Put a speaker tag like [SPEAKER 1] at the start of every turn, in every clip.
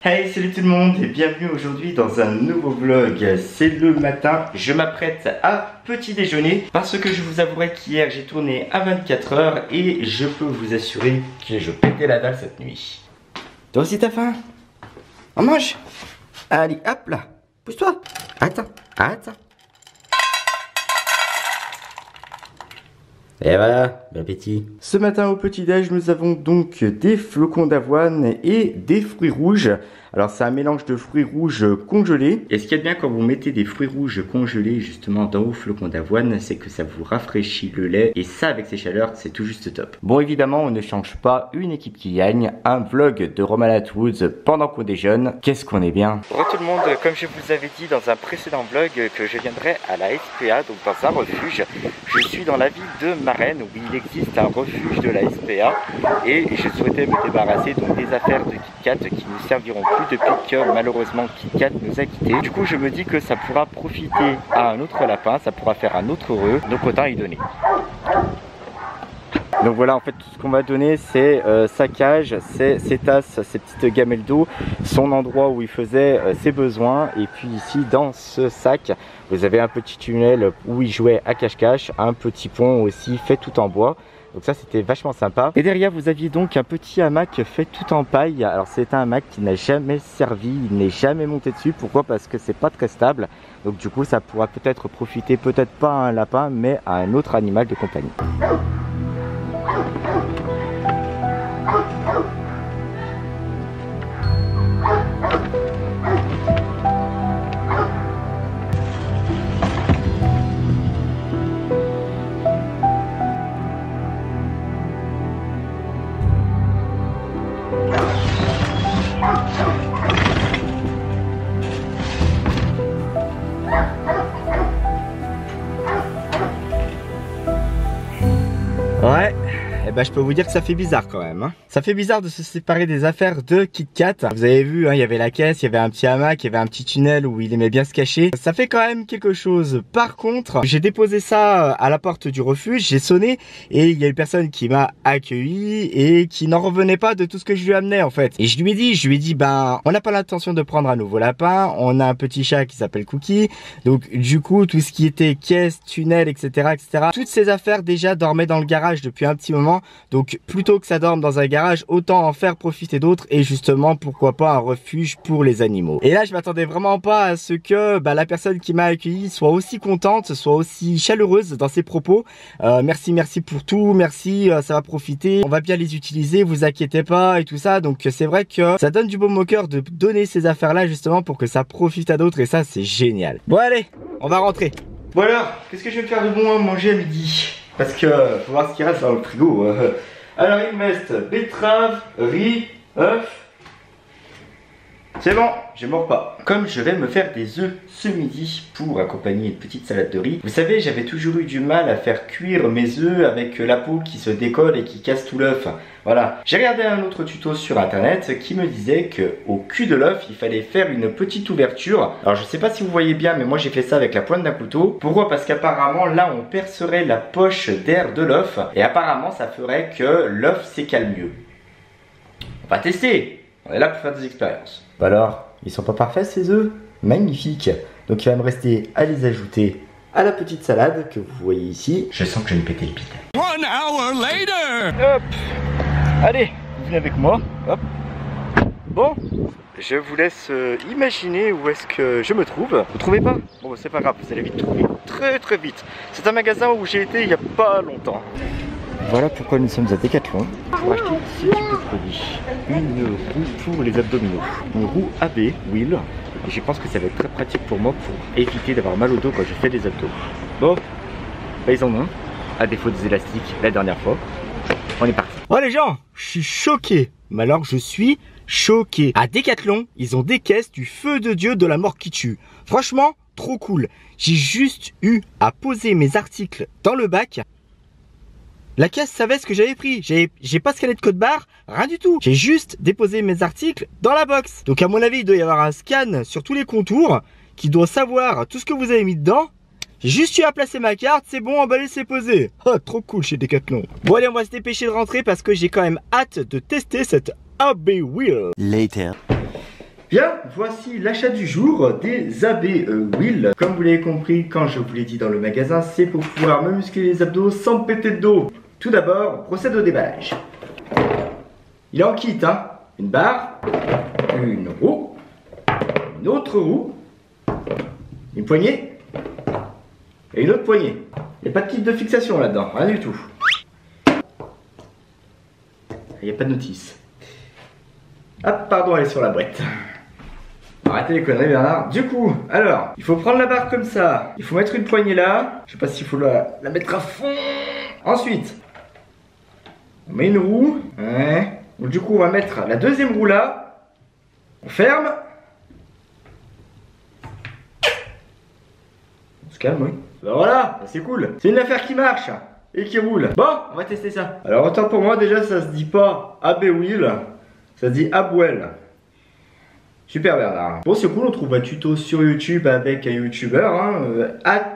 [SPEAKER 1] Hey, salut tout le monde et bienvenue aujourd'hui dans un nouveau vlog. C'est le matin, je m'apprête à petit déjeuner parce que je vous avouerai qu'hier j'ai tourné à 24 heures et je peux vous assurer que je pétais la dalle cette nuit. Toi aussi t'as faim? On mange? Allez, hop là, pousse-toi. Attends. Et voilà, bon appétit. Ce matin au petit-déj, nous avons donc des flocons d'avoine et des fruits rouges. Alors c'est un mélange de fruits rouges congelés. Et ce qu'il y a de bien quand vous mettez des fruits rouges congelés justement dans vos flocons d'avoine, c'est que ça vous rafraîchit le lait. Et ça avec ces chaleurs, c'est tout juste top. Bon évidemment, on ne change pas une équipe qui gagne. Un vlog de Roman Atwoods pendant qu'on déjeune. Qu'est-ce qu'on est bien. Bonjour tout le monde, comme je vous avais dit dans un précédent vlog que je viendrai à la SPA, donc dans un refuge. Je suis dans la ville de Marennes où il existe un refuge de la SPA. Et je souhaitais me débarrasser donc des affaires de KitKat qui ne serviront plus depuis que malheureusement KitKat nous a quittés. Du coup je me dis que ça pourra profiter à un autre lapin, ça pourra faire un autre heureux, donc autant y donner. Donc voilà, en fait tout ce qu'on va donner c'est sa cage, ses tasses, ses petites gamelles d'eau, son endroit où il faisait ses besoins. Et puis ici dans ce sac vous avez un petit tunnel où il jouait à cache-cache, un petit pont aussi fait tout en bois. Donc ça c'était vachement sympa. Et derrière vous aviez donc un petit hamac fait tout en paille. Alors c'est un hamac qui n'a jamais servi, il n'est jamais monté dessus. Pourquoi? Parce que c'est pas très stable. Donc du coup ça pourra peut-être profiter, peut-être pas à un lapin, mais à un autre animal de compagnie. Ouais, et ben je peux vous dire que ça fait bizarre quand même. Ça fait bizarre de se séparer des affaires de KitKat. Vous avez vu, il y avait la caisse, il y avait un petit hamac, il y avait un petit tunnel où il aimait bien se cacher. Ça fait quand même quelque chose. Par contre, j'ai déposé ça à la porte du refuge, j'ai sonné et il y a une personne qui m'a accueilli et qui n'en revenait pas de tout ce que je lui amenais en fait. Et je lui ai dit, ben on n'a pas l'intention de prendre un nouveau lapin, on a un petit chat qui s'appelle Cookie. Donc du coup, tout ce qui était caisse, tunnel, etc., toutes ces affaires déjà dormaient dans le garage depuis un petit moment. Donc plutôt que ça dorme dans un garage, autant en faire profiter d'autres et justement pourquoi pas un refuge pour les animaux. Et là je m'attendais vraiment pas à ce que la personne qui m'a accueilli soit aussi contente, soit aussi chaleureuse dans ses propos. Merci pour tout, merci, ça va profiter, on va bien les utiliser, vous inquiétez pas et tout ça. Donc c'est vrai que ça donne du baume au cœur de donner ces affaires là justement pour que ça profite à d'autres et ça c'est génial. Bon allez, on va rentrer. Voilà, qu'est-ce que je vais me faire de bon à manger à midi? Parce que faut voir ce qu'il reste dans le frigo. Alors il me reste betterave, riz, œufs. C'est bon, je mords pas. Comme je vais me faire des œufs ce midi pour accompagner une petite salade de riz. Vous savez, j'avais toujours eu du mal à faire cuire mes œufs avec la peau qui se décolle et qui casse tout l'œuf. Voilà. J'ai regardé un autre tuto sur internet qui me disait que au cul de l'œuf, il fallait faire une petite ouverture. Alors je sais pas si vous voyez bien, mais moi j'ai fait ça avec la pointe d'un couteau. Pourquoi? Parce qu'apparemment là on percerait la poche d'air de l'œuf et apparemment ça ferait que l'œuf s'écale mieux. On va tester. On est là pour faire des expériences. Alors, ils sont pas parfaits ces œufs? Magnifique. Donc il va me rester à les ajouter à la petite salade que vous voyez ici. Je sens que je vais me péter le bide.
[SPEAKER 2] 1 hour later.
[SPEAKER 1] Hop. Allez, vous venez avec moi. Hop. Bon, je vous laisse imaginer où est-ce que je me trouve. Vous trouvez pas? Bon, c'est pas grave, vous allez vite trouver. Très vite. C'est un magasin où j'ai été il y a pas longtemps. Voilà pourquoi nous sommes à Decathlon pour acheter ce type de produit. Une roue pour les abdominaux. Une roue AB, Wheel. Et je pense que ça va être très pratique pour moi pour éviter d'avoir mal au dos quand je fais des abdos. Bon, ils en ont, à défaut des élastiques la dernière fois. On est parti. Oh les gens, je suis choqué. Mais alors je suis choqué. À Decathlon, ils ont des caisses du feu de Dieu de la mort qui tue. Franchement, trop cool. J'ai juste eu à poser mes articles dans le bac. La caisse savait ce que j'avais pris. J'ai pas scanné de code barre, rien du tout. J'ai juste déposé mes articles dans la box. Donc à mon avis, il doit y avoir un scan sur tous les contours qui doit savoir tout ce que vous avez mis dedans. J'ai juste eu à placer ma carte, c'est bon, emballé, c'est posé. Oh, trop cool chez Decathlon. Bon allez, on va se dépêcher de rentrer parce que j'ai quand même hâte de tester cette AB Wheel.
[SPEAKER 2] Later.
[SPEAKER 1] Bien, voici l'achat du jour des AB Wheel. Comme vous l'avez compris, quand je vous l'ai dit dans le magasin, c'est pour pouvoir me muscler les abdos sans péter de dos. Tout d'abord, procède au déballage. Il est en kit, hein. Une barre, une roue, une autre roue, une poignée et une autre poignée. Il n'y a pas de kit de fixation là-dedans, rien du tout. Il n'y a pas de notice. Ah pardon, elle est sur la boîte. Arrêtez les conneries Bernard. Du coup, alors, il faut prendre la barre comme ça. Il faut mettre une poignée là. Je sais pas s'il faut la mettre à fond. Ensuite, on met une roue. Ouais. Donc du coup, on va mettre la deuxième roue là. On ferme. On se calme, oui. Ben voilà, c'est cool. C'est une affaire qui marche et qui roule. Bon, on va tester ça. Alors autant pour moi, déjà ça se dit pas AB Wheel, ça se dit Abwell. Super Bernard. Bon c'est cool, on trouve un tuto sur YouTube avec un youtubeur, hein,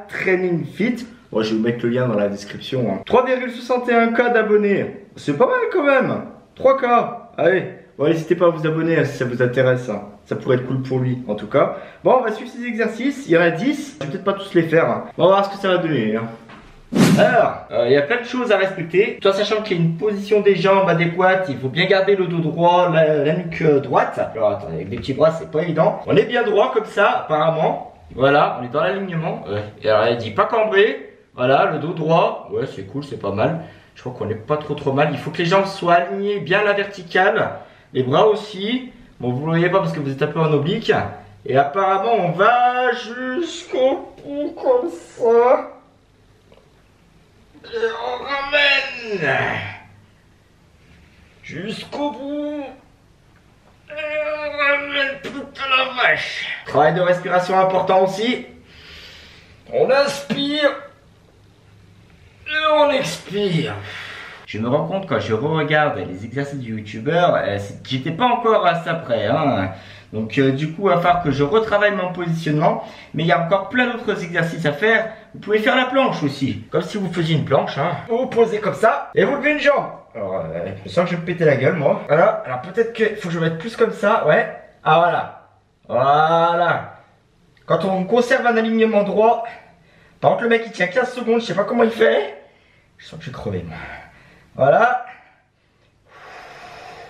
[SPEAKER 1] Training Fit. Bon, je vais vous mettre le lien dans la description. Hein. 3,61K d'abonnés. C'est pas mal quand même. 3K. Allez, bon, n'hésitez pas à vous abonner si ça vous intéresse. Hein. Ça pourrait être cool pour lui en tout cas. Bon, on va suivre ces exercices. Il y en a 10. Je vais peut-être pas tous les faire. Hein. On va voir ce que ça va donner. Hein. Alors, il y a plein de choses à respecter. Tout en sachant qu'il y a une position des jambes adéquate, il faut bien garder le dos droit, la nuque droite. Alors attendez, avec des petits bras c'est pas évident. On est bien droit comme ça apparemment. Voilà, on est dans l'alignement. Ouais. Et alors elle dit pas cambré. Voilà, le dos droit. Ouais, c'est cool, c'est pas mal. Je crois qu'on est pas trop mal. Il faut que les jambes soient alignées bien à la verticale. Les bras aussi. Bon, vous ne voyez pas parce que vous êtes un peu en oblique. Et apparemment on va jusqu'au bout comme ça. Et on ramène jusqu'au bout. Et on ramène toute la vache. Travail de respiration important aussi. On inspire et on expire. Je me rends compte quand je regarde les exercices du youtubeur, j'étais pas encore à ça près. Hein. Donc du coup, il va falloir que je retravaille mon positionnement. Mais il y a encore plein d'autres exercices à faire. Vous pouvez faire la planche aussi. Comme si vous faisiez une planche. Hein. Vous vous posez comme ça et vous levez une jambe. Alors, je sens que je vais me péter la gueule, moi. Voilà. Alors peut-être qu'il faut que je mette plus comme ça. Ouais. Ah voilà. Voilà. Quand on conserve un alignement droit. Par contre, le mec il tient 15 secondes. Je sais pas comment il fait. Je sens que je vais crever, moi. Voilà.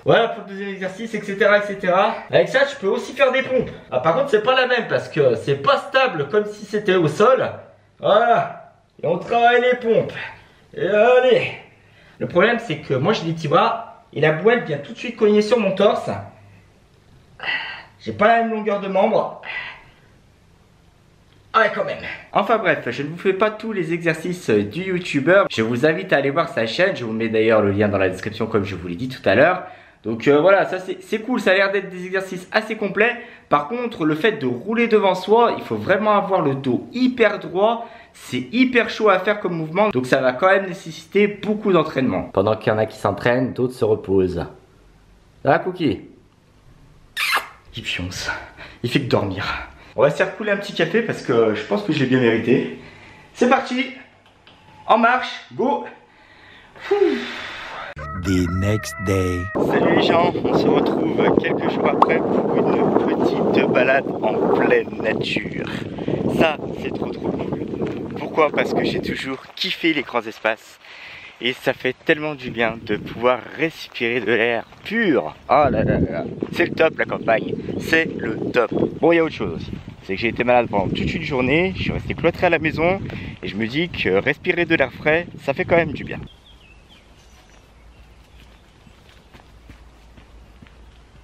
[SPEAKER 1] Voilà pour le deuxième exercice, etc., etc. Avec ça, je peux aussi faire des pompes. Ah, par contre, c'est pas la même parce que c'est pas stable comme si c'était au sol. Voilà. Et on travaille les pompes. Et allez. Le problème, c'est que moi, j'ai des petits bras et la boîte vient tout de suite cogner sur mon torse. J'ai pas la même longueur de membre. Ah quand même. Enfin bref, je ne vous fais pas tous les exercices du youtubeur. Je vous invite à aller voir sa chaîne. Je vous mets d'ailleurs le lien dans la description comme je vous l'ai dit tout à l'heure. Donc voilà, ça c'est cool, ça a l'air d'être des exercices assez complets. Par contre, le fait de rouler devant soi, il faut vraiment avoir le dos hyper droit. C'est hyper chaud à faire comme mouvement. Donc ça va quand même nécessiter beaucoup d'entraînement. Pendant qu'il y en a qui s'entraînent, d'autres se reposent. Là, Cookie. Il pionce. Il fait que dormir. On va se faire couler un petit café parce que je pense que je l'ai bien mérité. C'est parti. En marche. Go.
[SPEAKER 3] The next day.
[SPEAKER 1] Salut les gens, on se retrouve quelques jours après pour une petite balade en pleine nature. Ça, c'est trop cool. Pourquoi? Parce que j'ai toujours kiffé les grands espaces. Et ça fait tellement du bien de pouvoir respirer de l'air pur. Oh là là là. C'est le top la campagne. C'est le top. Bon, il y a autre chose aussi. C'est que j'ai été malade pendant toute une journée. Je suis resté cloîtré à la maison. Et je me dis que respirer de l'air frais, ça fait quand même du bien.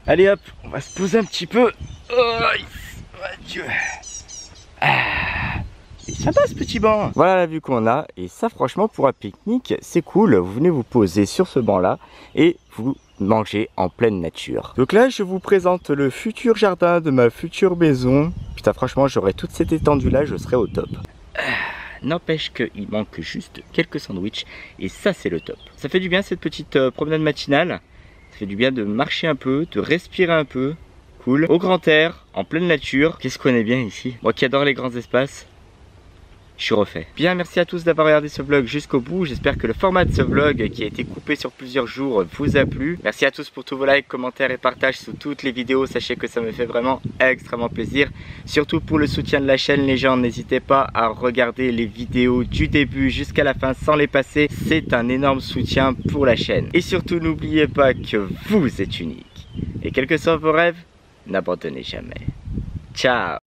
[SPEAKER 1] Allez hop, on va se poser un petit peu. Oh, Dieu. C'est sympa ce petit banc. Voilà la vue qu'on a. Et ça franchement pour un pique-nique c'est cool. Vous venez vous poser sur ce banc là et vous mangez en pleine nature. Donc là je vous présente le futur jardin de ma future maison. Putain franchement j'aurais toute cette étendue là, je serais au top. N'empêche qu'il manque juste quelques sandwichs. Et ça c'est le top. Ça fait du bien cette petite promenade matinale. Ça fait du bien de marcher un peu, de respirer un peu. Cool. Au grand air, en pleine nature. Qu'est-ce qu'on est bien ici. Moi qui adore les grands espaces. Je suis refait. Bien, merci à tous d'avoir regardé ce vlog jusqu'au bout. J'espère que le format de ce vlog qui a été coupé sur plusieurs jours vous a plu. Merci à tous pour tous vos likes, commentaires et partages sous toutes les vidéos. Sachez que ça me fait vraiment extrêmement plaisir. Surtout pour le soutien de la chaîne, les gens, n'hésitez pas à regarder les vidéos du début jusqu'à la fin sans les passer. C'est un énorme soutien pour la chaîne. Et surtout, n'oubliez pas que vous êtes unique. Et quels que soient vos rêves, n'abandonnez jamais. Ciao!